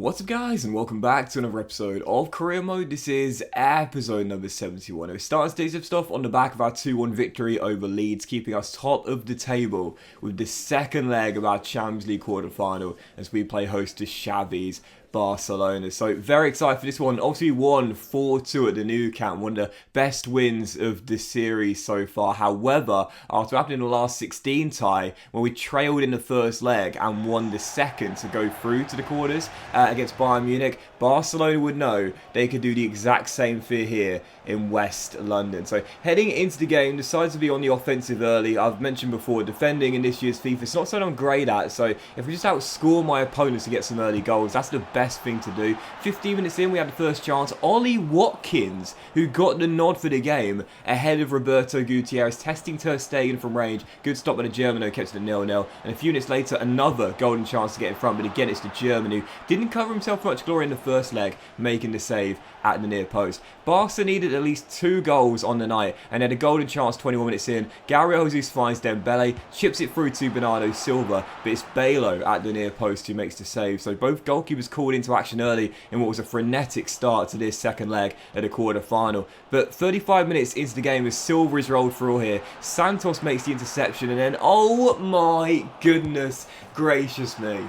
What's up guys, and welcome back to another episode of Career Mode. This is episode number 71. We're starting today's stuff on the back of our 2-1 victory over Leeds, keeping us top of the table with the second leg of our Champions League quarter-final as we play host to Xavi's Barcelona. So very excited for this one. Obviously won 4-2 at the Nou Camp, one of the best wins of the series so far. However, after happening in the last 16 tie, when we trailed in the first leg and won the second to go through to the quarters against Bayern Munich, Barcelona would know they could do the exact same thing here in West London. So heading into the game, decided to be on the offensive early. I've mentioned before, defending in this year's FIFA, it's not something I'm great at. So if we just outscore my opponents to get some early goals, that's the best thing to do. 15 minutes in, we had the first chance. Ollie Watkins, who got the nod for the game ahead of Roberto Gutierrez, testing Ter Stegen from range. Good stop by the German, who kept it 0-0. And a few minutes later, another golden chance to get in front. But again, it's the German who didn't cover himself much glory in the first leg, making the save at the near post. Barca needed at least 2 goals on the night and had a golden chance 21 minutes in. Gabriel Jesus finds Dembele, chips it through to Bernardo Silva, but it's Balo at the near post who makes the save. So both goalkeepers called into action early in what was a frenetic start to this second leg at the quarter-final. But 35 minutes into the game as Silva is rolled through here, Santos makes the interception, and then, oh my goodness gracious me.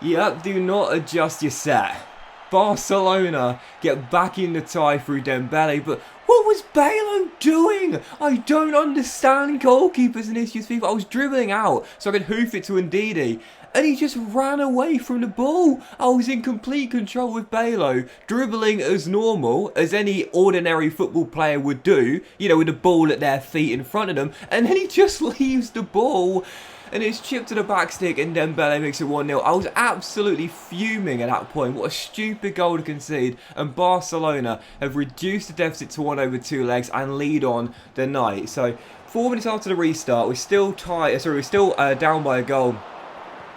Yep, do not adjust your set. Barcelona get back in the tie through Dembele, but what was Balo doing? I don't understand goalkeepers in this year's FIFA. I was dribbling out so I could hoof it to Ndidi, and he just ran away from the ball. I was in complete control with Balo, dribbling as normal as any ordinary football player would do, you know, with the ball at their feet in front of them, and then he just leaves the ball. And it's chipped to the back stick and Dembele makes it 1-0. I was absolutely fuming at that point. What a stupid goal to concede. And Barcelona have reduced the deficit to 1 over 2 legs and lead on the night. So 4 minutes after the restart, we're still down by a goal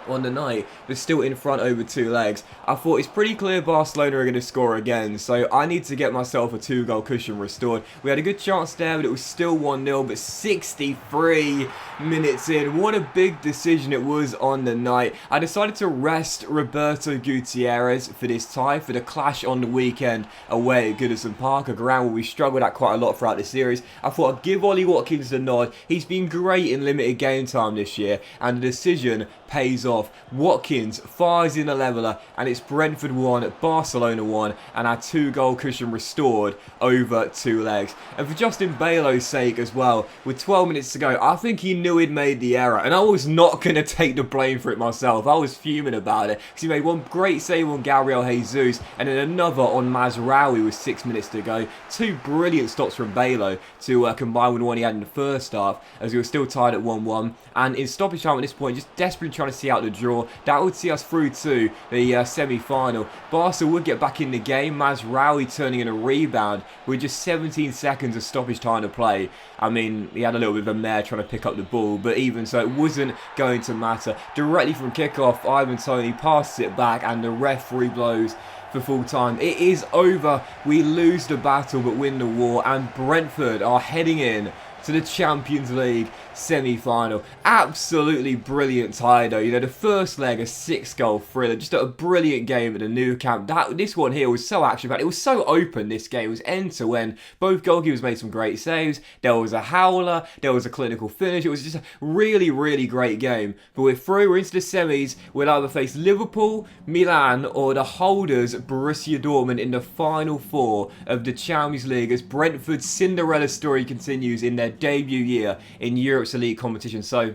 on the night, but still in front over 2 legs. I thought it's pretty clear Barcelona are going to score again, so I need to get myself a 2-goal cushion restored. We had a good chance there, but it was still 1-0, but 63 minutes in, what a big decision it was on the night. I decided to rest Roberto Gutierrez for this tie, for the clash on the weekend away at Goodison Park, a ground where we struggled at quite a lot throughout the series. I thought I'd give Ollie Watkins the nod. He's been great in limited game time this year, and the decision pays off. Watkins fires in a leveller, and it's Brentford 1, Barcelona 1, and our 2-goal cushion restored over 2 legs. And for Justin Balo's sake as well, with 12 minutes to go, I think he knew he'd made the error, and I was not going to take the blame for it myself. I was fuming about it, because he made one great save on Gabriel Jesus, and then another on Mazraoui with 6 minutes to go. 2 brilliant stops from Balo to combine with the one he had in the first half, as we were still tied at 1-1. And in stoppage time at this point, just desperately trying to see out the draw. That would see us through to the semi-final. Barca would get back in the game. Mazraoui turning in a rebound with just 17 seconds of stoppage time to play. I mean, he had a little bit of a mare trying to pick up the ball, but even so, it wasn't going to matter. Directly from kickoff, Ivan Toney passes it back, and the referee blows for full time. It is over. We lose the battle but win the war, and Brentford are heading in to the Champions League semi-final. Absolutely brilliant tie though. You know, the first leg, a 6-goal thriller. Just a brilliant game at the Nou Camp. This one here was so action-packed. It was so open, this game. It was end-to-end. Both goalkeepers made some great saves. There was a howler. There was a clinical finish. It was just a really, really great game. But we're through. We're into the semis. We'll either face Liverpool, Milan, or the holders, Borussia Dortmund, in the final 4 of the Champions League as Brentford's Cinderella story continues in their debut year in Europe's elite competition. So,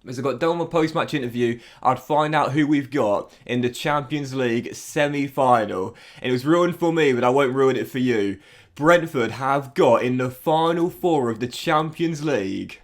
as I got done with my post-match interview, I'd find out who we've got in the Champions League semi-final. And it was ruined for me, but I won't ruin it for you. Brentford have got in the final 4 of the Champions League.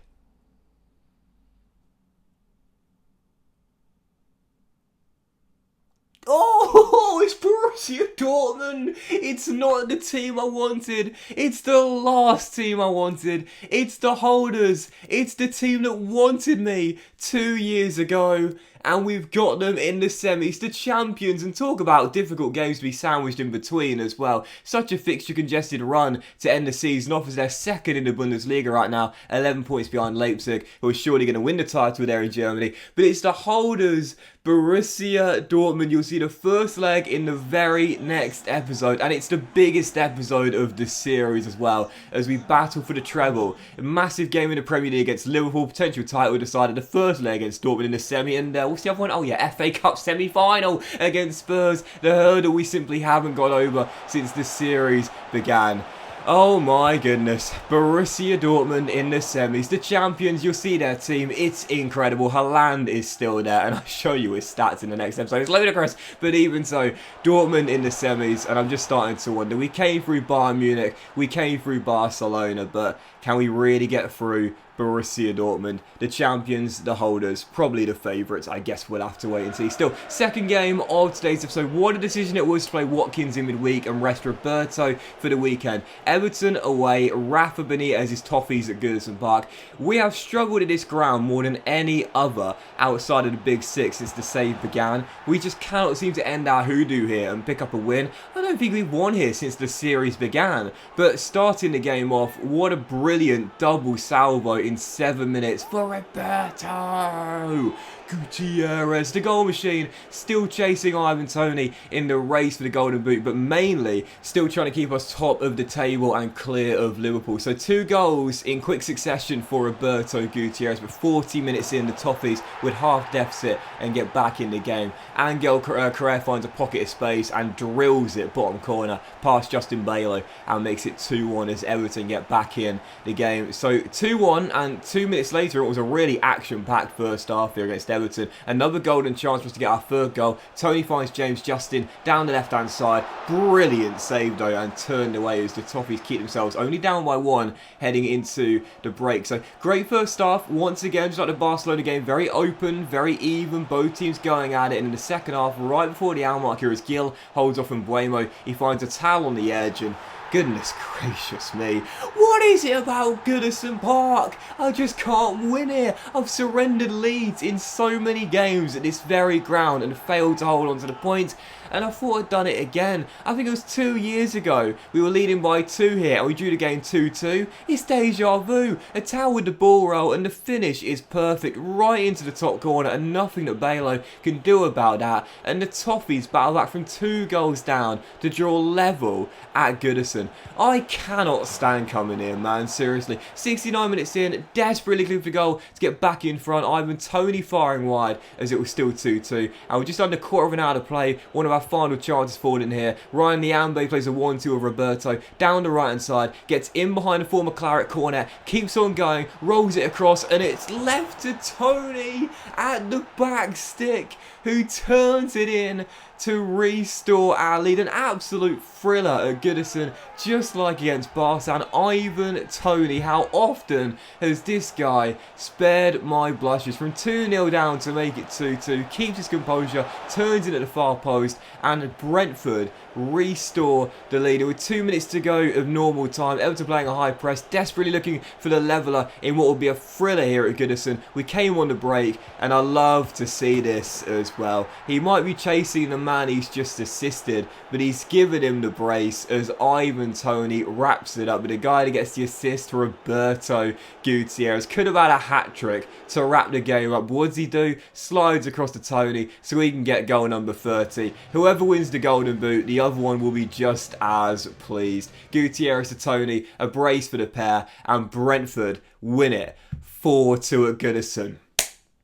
Oh, it's Borussia Dortmund. It's not the team I wanted. It's the last team I wanted. It's the holders. It's the team that wanted me 2 years ago. And we've got them in the semis, the champions, and talk about difficult games to be sandwiched in between as well. Such a fixture-congested run to end the season off as they're second in the Bundesliga right now, 11 points behind Leipzig, who are surely going to win the title there in Germany. But it's the holders, Borussia Dortmund. You'll see the first leg in the very next episode, and it's the biggest episode of the series as well, as we battle for the treble. A massive game in the Premier League against Liverpool, potential title decided the first leg against Dortmund in the semi, and what's the other one? Oh yeah, FA Cup semi-final against Spurs, the hurdle we simply haven't got over since the series began. Oh my goodness, Borussia Dortmund in the semis, the champions. You'll see their team, it's incredible. Haaland is still there, and I'll show you his stats in the next episode. It's ludicrous, but even so, Dortmund in the semis, and I'm just starting to wonder, we came through Bayern Munich, we came through Barcelona, but can we really get through Borussia Dortmund? The champions, the holders, probably the favourites. I guess we'll have to wait and see. Still, second game of today's episode. What a decision it was to play Watkins in midweek and rest Roberto for the weekend. Everton away, Rafa Benitez's toffees at Goodison Park. We have struggled at this ground more than any other outside of the Big Six since the save began. We just cannot seem to end our hoodoo here and pick up a win. I don't think we've won here since the series began. But starting the game off, what a brilliant double salvo in 7 minutes for Roberto Gutierrez, the goal machine, still chasing Ivan Toney in the race for the Golden Boot, but mainly still trying to keep us top of the table and clear of Liverpool. So 2 goals in quick succession for Roberto Gutierrez, but 40 minutes in, the Toffees with half deficit and get back in the game. Angel Correa finds a pocket of space and drills it bottom corner past Justin Bailo and makes it 2-1 as Everton get back in the game. So 2-1, and 2 minutes later it was a really action-packed first half here against Everton. Another golden chance for us to get our third goal. Tony finds James Justin down the left-hand side. Brilliant save though, and turned away as the Toffees keep themselves only down by 1 heading into the break. So great first half once again, just like the Barcelona game, very open, very even, both teams going at it. And in the second half, right before the hour mark here, as Gil holds off from Buemo, he finds a towel on the edge, and goodness gracious me, what is it about Goodison Park? I just can't win here. I've surrendered leads in so many games at this very ground and failed to hold on to the point. And I thought I'd done it again. I think it was 2 years ago. We were leading by 2 here and we drew the game 2-2. It's deja vu. A towel with the ball roll, and the finish is perfect right into the top corner, and nothing that Bailo can do about that. And the Toffees battle back from 2 goals down to draw level at Goodison. I cannot stand coming in, man. Seriously. 69 minutes in, desperately looking for a goal to get back in front. Ivan Toney firing wide as it was still 2-2. And we're just under a quarter of an hour to play. One of our final chances falling here. Ryan Liambe plays a 1-2 of Roberto down the right hand side, gets in behind the former Claret corner, keeps on going, rolls it across, and it's left to Toney at the back stick, who turns it in to restore our lead. An absolute thriller at Goodison, just like against Barca. And Ivan Toney, how often has this guy spared my blushes? From 2-0 down to make it 2-2, keeps his composure, turns in at the far post, and Brentford restore the lead. With 2 minutes to go of normal time, Everton playing a high press, desperately looking for the leveller in what will be a thriller here at Goodison. We came on the break, and I love to see this as well. He might be chasing the man he's just assisted, but he's given him the brace as Ivan Toney wraps it up with a guy that gets the assist, Roberto Gutierrez. Could have had a hat-trick to wrap the game up. What does he do? Slides across to Toney so he can get goal number 30. Whoever wins the Golden Boot, the other one will be just as pleased. Gutierrez to Toney, a brace for the pair, and Brentford win it 4-2 at Goodison.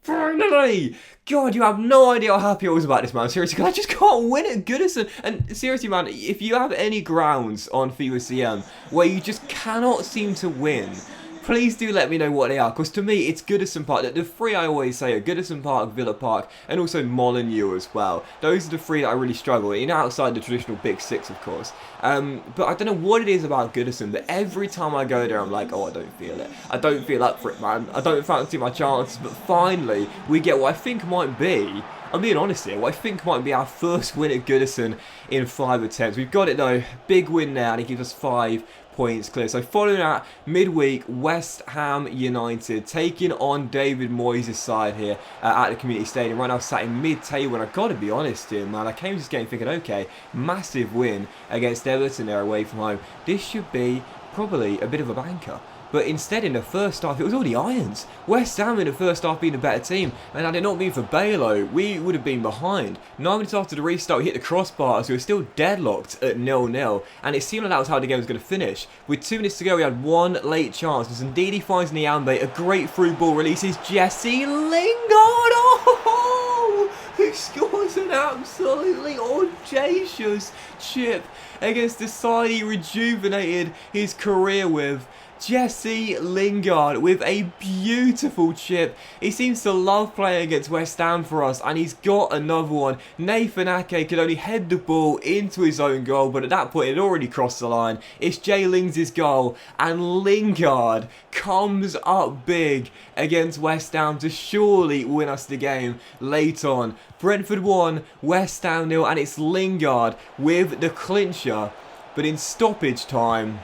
Finally! God, you have no idea how happy I was about this, man. Seriously, because I just can't win at Goodison. And seriously, man, if you have any grounds on FIFA CM where you just cannot seem to win, please do let me know what they are, because to me it's Goodison Park. The 3 I always say are Goodison Park, Villa Park, and also Molineux as well. Those are the 3 that I really struggle with, outside the traditional Big 6 of course. But I don't know what it is about Goodison, but every time I go there I'm like, oh, I don't feel it. I don't feel up for it, man. I don't fancy my chances. But finally we get what I think might be I'm being honest here, what I think might be our first win at Goodison in 5 attempts. We've got it though, big win now, and it gives us 5 points clear. So following that, midweek, West Ham United taking on David Moyes' side here at the Community Stadium. Right now sat in mid-table, and I've got to be honest here, man, I came to this game thinking, okay, massive win against Everton there away from home. This should be probably a bit of a banker. But instead, in the first half, it was all the irons. West Ham in the first half being a better team. And had it not been for Balo, we would have been behind. 9 minutes after the restart, we hit the crossbar, so we were still deadlocked at 0-0. And it seemed like that was how the game was going to finish. With 2 minutes to go, we had one late chance. And Ndidi finds Niambe, a great through ball, releases Jesse Lingard. Oh! Who scores an absolutely audacious chip against the side he rejuvenated his career with. Jesse Lingard with a beautiful chip. He seems to love playing against West Ham for us, and he's got another one. Nathan Ake could only head the ball into his own goal, but at that point it had already crossed the line. It's Jay Lings' goal, and Lingard comes up big against West Ham to surely win us the game late on. Brentford 1, West Ham 0, and it's Lingard with the clincher. But in stoppage time,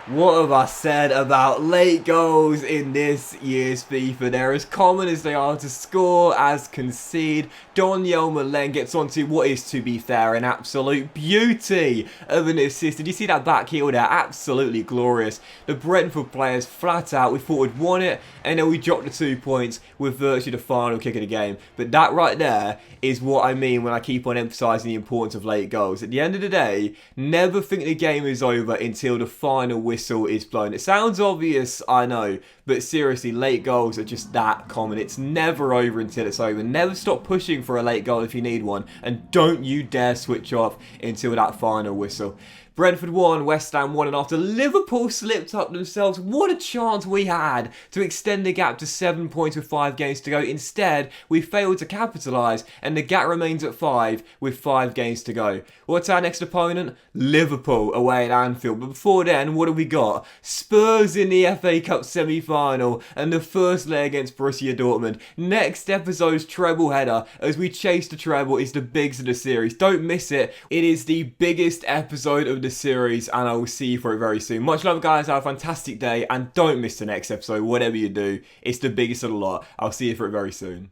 what have I said about late goals in this year's FIFA? They're as common as they are to score as concede. Donyell Malen gets onto what is, to be fair, an absolute beauty of an assist. Did you see that back heel there? Absolutely glorious. The Brentford players flat out, we thought we'd won it, and then we dropped the 2 points with virtually the final kick of the game. But that right there is what I mean when I keep on emphasising the importance of late goals. At the end of the day, never think the game is over until the final whistle is blown. It sounds obvious, I know, but seriously, late goals are just that common. It's never over until it's over. Never stop pushing for a late goal if you need one, and don't you dare switch off until that final whistle. Brentford 1, West Ham 1, and after Liverpool slipped up themselves, what a chance we had to extend the gap to 7 points with 5 games to go. Instead, we failed to capitalise, and the gap remains at 5 with 5 games to go. What's our next opponent? Liverpool away at Anfield. But before then, what have we got? Spurs in the FA Cup semi-final, and the first leg against Borussia Dortmund. Next episode's treble header, as we chase the treble, is the bigs of the series. Don't miss it. It is the biggest episode of the series, and I will see you for it very soon. Much love, guys. Have a fantastic day, and don't miss the next episode. Whatever you do, it's the biggest of the lot. I'll see you for it very soon.